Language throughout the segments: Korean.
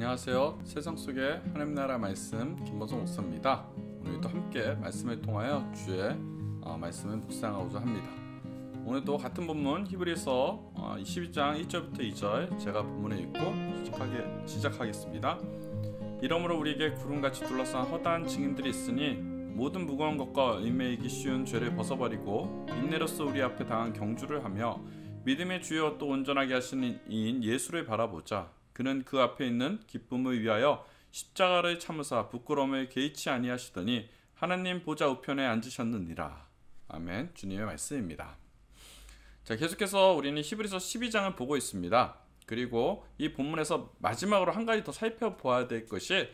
안녕하세요. 세상 속의 하나님 나라 말씀 김범성 목사입니다. 오늘도 함께 말씀을 통하여 주의 말씀을 묵상하고자 합니다. 오늘도 같은 본문 히브리서 22장 1절부터 2절 제가 본문을 읽고 시작하겠습니다. 이러므로 우리에게 구름같이 둘러싼 허다한 증인들이 있으니 모든 무거운 것과 의매이기 쉬운 죄를 벗어버리고 인내로써 우리 앞에 당한 경주를 하며 믿음의 주여 또 온전하게 하시는 이인 예수를 바라보자. 그는 그 앞에 있는 기쁨을 위하여 십자가를 참으사 부끄러움을 개의치 아니하시더니 하나님 보좌 우편에 앉으셨느니라. 아멘. 주님의 말씀입니다. 자, 계속해서 우리는 히브리서 12장을 보고 있습니다. 그리고 이 본문에서 마지막으로 한 가지 더 살펴보아야 될 것이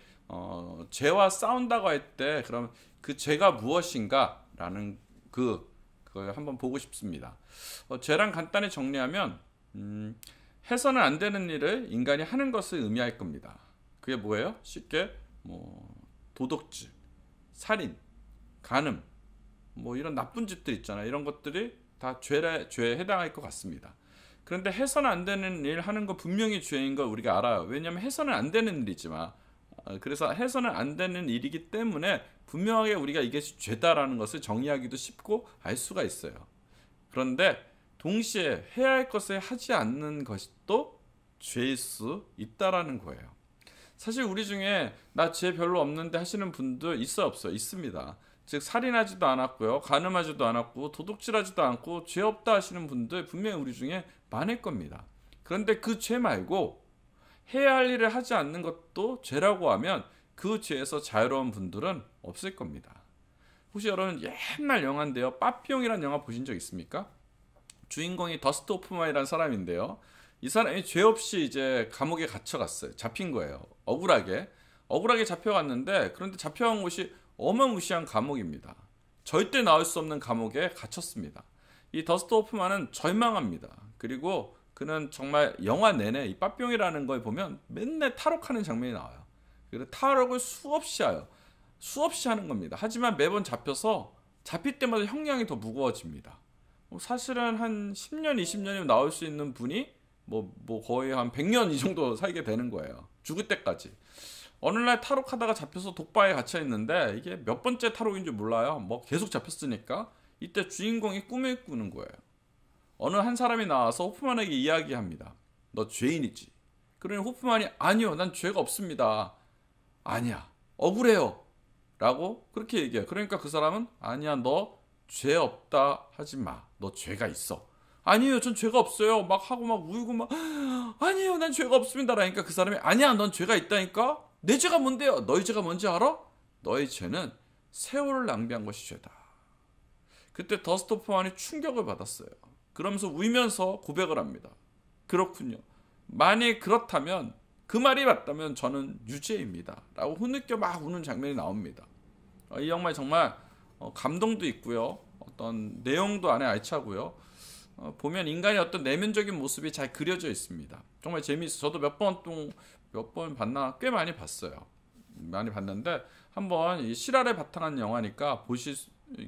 죄와 싸운다고 할 때 그럼 그 죄가 무엇인가 라는 그걸 한번 보고 싶습니다. 죄란 간단히 정리하면 해서는 안 되는 일을 인간이 하는 것을 의미할 겁니다. 그게 뭐예요? 쉽게 도덕질, 살인, 간음, 이런 나쁜 짓들 있잖아요. 이런 것들이 다 죄에 해당할 것 같습니다. 그런데 해서는 안 되는 일 하는 거 분명히 죄인 걸 우리가 알아요. 왜냐하면 해서는 안 되는 일이지만 그래서 해서는 안 되는 일이기 때문에 분명하게 우리가 이것이 죄다라는 것을 정의하기도 쉽고 알 수가 있어요. 그런데 동시에 해야 할 것을 하지 않는 것이 또 죄일 수 있다라는 거예요. 사실 우리 중에 나 죄 별로 없는데 하시는 분들 있어요, 없어요? 있습니다. 즉 살인하지도 않았고요, 간음하지도 않았고, 도둑질하지도 않고 죄 없다 하시는 분들 분명히 우리 중에 많을 겁니다. 그런데 그 죄 말고 해야 할 일을 하지 않는 것도 죄라고 하면 그 죄에서 자유로운 분들은 없을 겁니다. 혹시 여러분 옛날 영화인데요, 빠삐용이라는 영화 보신 적 있습니까? 주인공이 더스트 호프만이라는 사람인데요. 이 사람이 죄 없이 이제 감옥에 갇혀갔어요. 잡힌 거예요. 억울하게 잡혀갔는데, 그런데 잡혀간 곳이 어마무시한 감옥입니다. 절대 나올 수 없는 감옥에 갇혔습니다. 이 더스트 호프만은 절망합니다. 그리고 그는 정말 영화 내내 이 빠뿅이라는 걸 보면 맨날 탈옥하는 장면이 나와요. 그리고 탈옥을 수없이 하는 겁니다. 하지만 매번 잡힐 때마다 형량이 더 무거워집니다. 사실은 한 10년, 20년이면 나올 수 있는 분이 거의 한 100년 이 정도 살게 되는 거예요. 죽을 때까지. 어느 날 탈옥하다가 잡혀서 독방에 갇혀 있는데 이게 몇 번째 탈옥인지 몰라요. 계속 잡혔으니까. 이때 주인공이 꿈을 꾸는 거예요. 어느 한 사람이 나와서 호프만에게 이야기합니다. 너 죄인이지. 그러니 호프만이 아니요, 난 죄가 없습니다. 아니야, 억울해요 라고 그렇게 얘기해요. 그러니까 그 사람은 아니야, 너 죄 없다 하지 마. 너 죄가 있어. 아니에요, 전 죄가 없어요. 하고 울고 아니에요, 난 죄가 없습니다 라니까 그 사람이 아니야, 넌 죄가 있다니까. 내 죄가 뭔데요? 너희 죄가 뭔지 알아? 너희 죄는 세월을 낭비한 것이 죄다. 그때 더스트 호프만이 충격을 받았어요. 그러면서 울면서 고백을 합니다. 그렇군요. 만약 그렇다면, 그 말이 맞다면 저는 유죄입니다 라고 흐느껴 우는 장면이 나옵니다. 이 영화 정말 감동도 있고요, 어떤 내용도 안에 알차고요, 보면 인간의 어떤 내면적인 모습이 잘 그려져 있습니다. 정말 재미있어요. 저도 몇 번 봤나? 꽤 많이 봤어요. 많이 봤는데 한번 이 실화를 바탕한 영화니까 보실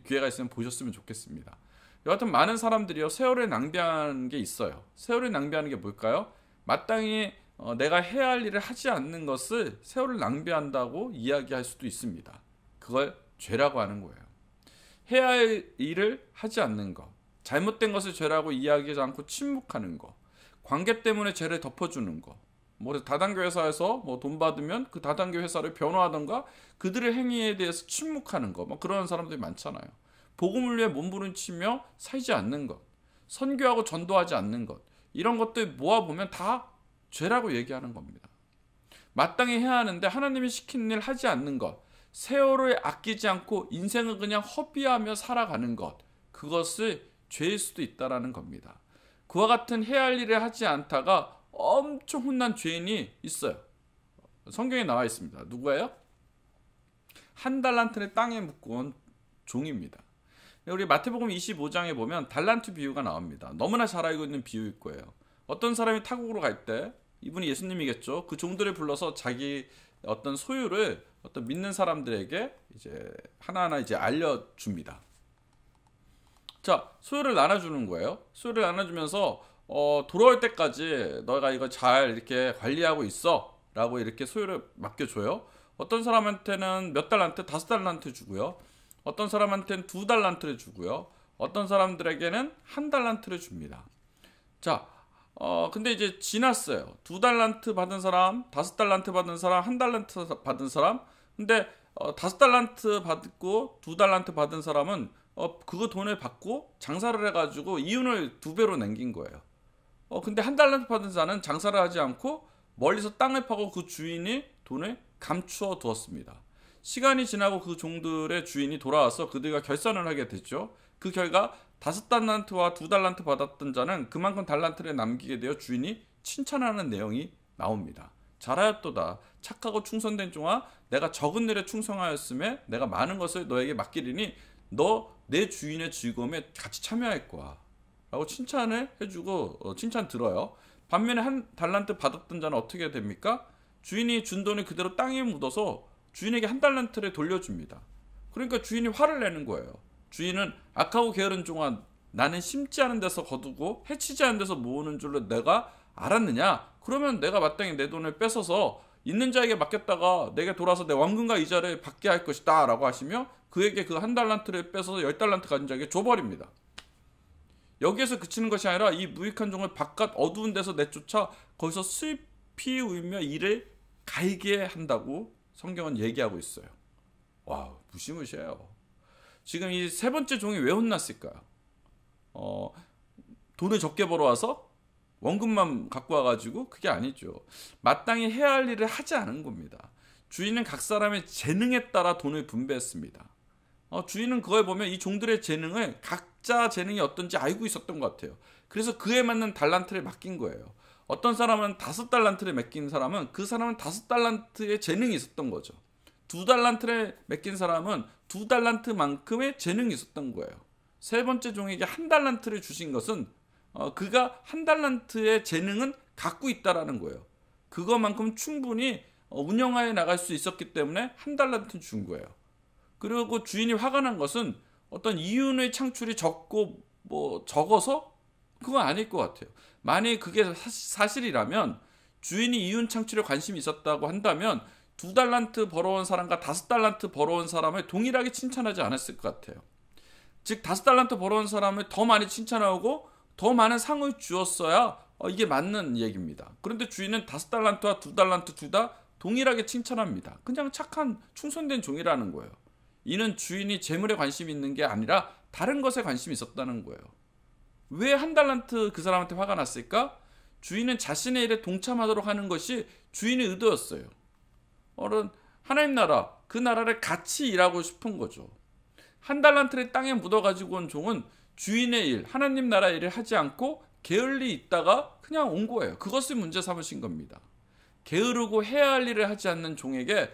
기회가 있으면 보셨으면 좋겠습니다. 여하튼 많은 사람들이요, 세월을 낭비하는 게 있어요. 세월을 낭비하는 게 뭘까요? 마땅히 내가 해야 할 일을 하지 않는 것을 세월을 낭비한다고 이야기할 수도 있습니다. 그걸 죄라고 하는 거예요. 해야 할 일을 하지 않는 것, 잘못된 것을 죄라고 이야기하지 않고 침묵하는 것, 관계 때문에 죄를 덮어주는 것, 다단계 회사에서 돈 받으면 그 다단계 회사를 변호하던가 그들의 행위에 대해서 침묵하는 것, 그런 사람들이 많잖아요. 복음을 위해 몸부림치며 살지 않는 것, 선교하고 전도하지 않는 것, 이런 것들 모아보면 다 죄라고 얘기하는 겁니다. 마땅히 해야 하는데 하나님이 시키는 일 하지 않는 것, 세월을 아끼지 않고 인생을 그냥 허비하며 살아가는 것, 그것을 죄일 수도 있다라는 겁니다. 그와 같은 해야 할 일을 하지 않다가 엄청 혼난 죄인이 있어요. 성경에 나와 있습니다. 누구예요? 한 달란트를 땅에 묶어온 종입니다. 우리 마태복음 25장에 보면 달란트 비유가 나옵니다. 너무나 잘 알고 있는 비유일 거예요. 어떤 사람이 타국으로 갈 때, 이분이 예수님이겠죠, 그 종들을 불러서 자기 어떤 소유를 어떤 믿는 사람들에게 이제 하나하나 알려줍니다. 자, 소유를 나눠주는 거예요. 소유를 나눠주면서 돌아올 때까지 너가 이거 잘 이렇게 관리하고 있어 라고 이렇게 소유를 맡겨줘요. 어떤 사람한테는 몇 달란트, 5달란트 주고요. 어떤 사람한테는 2달란트를 주고요. 어떤 사람들에게는 1달란트를 줍니다. 자, 근데 이제 지났어요. 2달란트 받은 사람, 5달란트 받은 사람, 1달란트 받은 사람. 근데 5달란트 받고 2달란트 받은 사람은 그거 돈을 받고 장사를 해가지고 이윤을 2배로 남긴 거예요. 근데 1달란트 받은 자는 장사를 하지 않고 멀리서 땅을 파고 그 주인이 돈을 감추어 두었습니다. 시간이 지나고 그 종들의 주인이 돌아와서 그들과 결산을 하게 됐죠. 그 결과 5달란트와 2달란트 받았던 자는 그만큼 달란트를 남기게 되어 주인이 칭찬하는 내용이 나옵니다. 잘하였도다. 착하고 충성된 종아, 내가 적은 일에 충성하였음에 내가 많은 것을 너에게 맡기리니 너 내 주인의 즐거움에 같이 참여할 거야 라고 칭찬을 해주고 칭찬 들어요. 반면에 1달란트 받았던 자는 어떻게 됩니까? 주인이 준 돈을 그대로 땅에 묻어서 주인에게 1달란트를 돌려줍니다. 그러니까 주인이 화를 내는 거예요. 주인은 악하고 게으른 종아, 나는 심지 않은 데서 거두고 해치지 않은 데서 모으는 줄로 내가 알았느냐? 그러면 내가 마땅히 내 돈을 뺏어서 있는 자에게 맡겼다가 내게 돌아서 내 원금과 이자를 받게 할 것이다 라고 하시며 그에게 그 1달란트를 뺏어서 10달란트 가진 자에게 줘버립니다. 여기에서 그치는 것이 아니라 이 무익한 종을 바깥 어두운 데서 내쫓아 거기서 슬피 울며 이를 갈게 한다고 성경은 얘기하고 있어요. 와, 무시무시해요. 지금 이 세 번째 종이 왜 혼났을까요? 돈을 적게 벌어와서 원금만 갖고 와가지고? 그게 아니죠. 마땅히 해야 할 일을 하지 않은 겁니다. 주인은 각 사람의 재능에 따라 돈을 분배했습니다. 주인은 그걸 보면 이 종들의 재능을 각자 재능이 어떤지 알고 있었던 것 같아요. 그래서 그에 맞는 달란트를 맡긴 거예요. 어떤 사람은 5달란트를 맡긴 사람은 그 사람은 5달란트의 재능이 있었던 거죠. 2달란트를 맡긴 사람은 2달란트만큼의 재능이 있었던 거예요. 세 번째 종에게 1달란트를 주신 것은 그가 1달란트의 재능은 갖고 있다라는 거예요. 그것만큼 충분히 운영하여 나갈 수 있었기 때문에 1달란트 준 거예요. 그리고 주인이 화가 난 것은 어떤 이윤의 창출이 적고 적어서 그건 아닐 것 같아요. 만약에 그게 사실이라면 주인이 이윤 창출에 관심이 있었다고 한다면 2달란트 벌어온 사람과 5달란트 벌어온 사람을 동일하게 칭찬하지 않았을 것 같아요. 즉 5달란트 벌어온 사람을 더 많이 칭찬하고 더 많은 상을 주었어야 이게 맞는 얘기입니다. 그런데 주인은 5달란트와 2달란트 둘 다 동일하게 칭찬합니다. 그냥 착한 충성된 종이라는 거예요. 이는 주인이 재물에 관심이 있는 게 아니라 다른 것에 관심이 있었다는 거예요. 왜 1달란트 그 사람한테 화가 났을까? 주인은 자신의 일에 동참하도록 하는 것이 주인의 의도였어요. 하나님 나라, 그 나라를 같이 일하고 싶은 거죠. 1달란트를 땅에 묻어가지고 온 종은 주인의 일, 하나님 나라 일을 하지 않고 게을리 있다가 그냥 온 거예요. 그것을 문제 삼으신 겁니다. 게으르고 해야 할 일을 하지 않는 종에게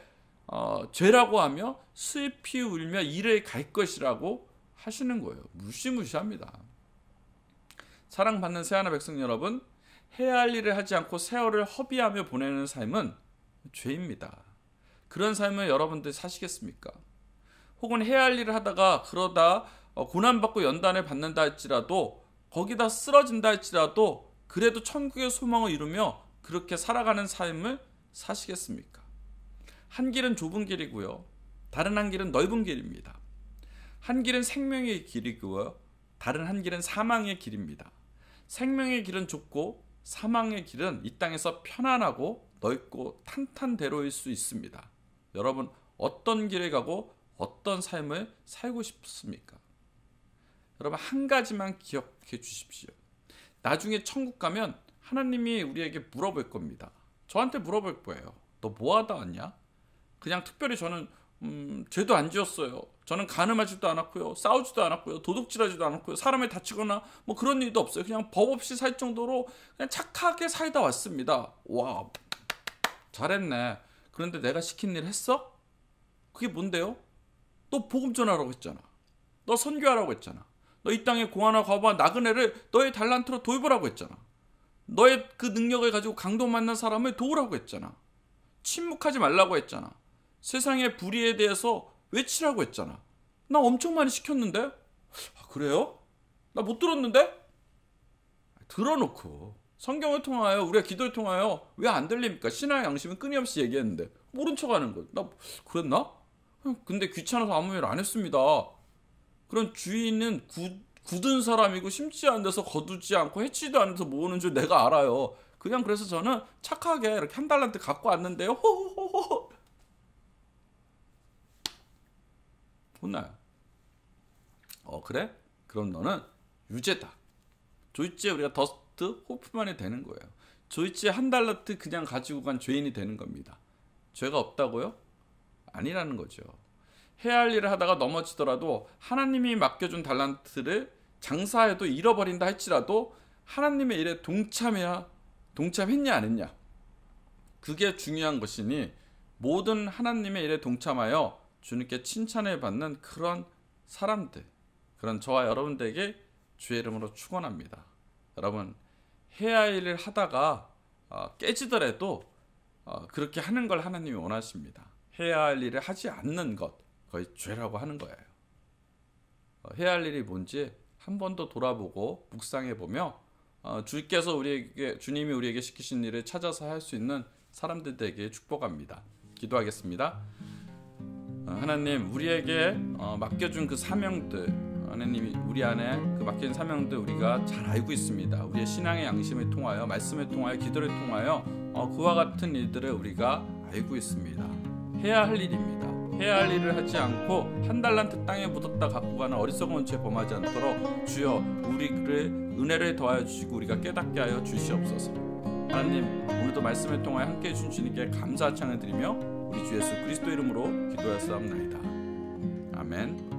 죄라고 하며 슬피 울며 이를 갈 것이라고 하시는 거예요. 무시무시합니다. 사랑받는 새하나 백성 여러분, 해야 할 일을 하지 않고 세월을 허비하며 보내는 삶은 죄입니다. 그런 삶을 여러분들 사시겠습니까? 혹은 해야 할 일을 하다가 그러다 고난받고 연단을 받는다 할지라도 거기다 쓰러진다 할지라도 그래도 천국의 소망을 이루며 그렇게 살아가는 삶을 사시겠습니까? 한 길은 좁은 길이고요. 다른 한 길은 넓은 길입니다. 한 길은 생명의 길이고요. 다른 한 길은 사망의 길입니다. 생명의 길은 좁고 사망의 길은 이 땅에서 편안하고 넓고 탄탄대로일 수 있습니다. 여러분 어떤 길을 가고 어떤 삶을 살고 싶습니까? 여러분 한 가지만 기억해 주십시오. 나중에 천국 가면 하나님이 우리에게 물어볼 겁니다. 저한테 물어볼 거예요. 너 뭐 하다 왔냐? 그냥 특별히 저는 죄도 안 지었어요. 저는 간음하지도 않았고요. 싸우지도 않았고요. 도둑질하지도 않았고요. 사람을 다치거나 뭐 그런 일도 없어요. 그냥 법 없이 살 정도로 그냥 착하게 살다 왔습니다. 와, 잘했네. 그런데 내가 시킨 일 했어? 그게 뭔데요? 너 복음 전하라고 했잖아. 너 선교하라고 했잖아. 너 이 땅에 고아나 과부와 나그네를 너의 달란트로 돌보라고 했잖아. 너의 그 능력을 가지고 강도 만난 사람을 도우라고 했잖아. 침묵하지 말라고 했잖아. 세상의 불의에 대해서 외치라고 했잖아. 나 엄청 많이 시켰는데? 그래요? 나 못 들었는데? 들어놓고 성경을 통하여 우리가 기도를 통하여 왜 안 들립니까? 신앙의 양심은 끊임없이 얘기했는데 모른 척하는 거예요. 나 그랬나? 근데 귀찮아서 아무 말 안 했습니다. 그런 주인은 굳은 사람이고 심지 않은 데서 거두지 않고 해치지도 않은 데서 모으는 줄 내가 알아요. 그냥 그래서 저는 착하게 이렇게 한 달란트 갖고 왔는데요. 호호호호. 혼나요. 그래? 그럼 너는 유죄다. 조이치에 우리가 더스트 호프만이 되는 거예요. 조이치에 한 달란트 그냥 가지고 간 죄인이 되는 겁니다. 죄가 없다고요? 아니라는 거죠. 해야 할 일을 하다가 넘어지더라도 하나님이 맡겨준 달란트를 장사해도 잃어버린다 할지라도 하나님의 일에 동참했냐 안 했냐, 그게 중요한 것이니 모든 하나님의 일에 동참하여 주님께 칭찬을 받는 그런 사람들, 그런 저와 여러분들에게 주의 이름으로 축원합니다. 여러분, 해야 할 일을 하다가 깨지더라도 그렇게 하는 걸 하나님이 원하십니다. 해야 할 일을 하지 않는 것, 거의 죄라고 하는 거예요. 해야 할 일이 뭔지 한 번 더 돌아보고 묵상해보며 주님이 우리에게 시키신 일을 찾아서 할 수 있는 사람들 되게 축복합니다. 기도하겠습니다. 하나님, 우리에게 맡겨준 그 사명들, 하나님이 우리 안에 그 맡긴 사명들 우리가 잘 알고 있습니다. 우리의 신앙의 양심을 통하여, 말씀을 통하여, 기도를 통하여 그와 같은 일들을 우리가 알고 있습니다. 해야 할 일입니다. 해야 할 일을 하지 않고 한 달란트 땅에 묻었다 갖고 가는 어리석은 죄 범하지 않도록 주여 우리를 은혜를 더하여 주시고 우리가 깨닫게 하여 주시옵소서. 하나님, 오늘도 말씀을 통하여 함께해 주신 주님께 감사 찬양을 드리며 우리 주 예수 그리스도 이름으로 기도하였사옵나이다. 아멘.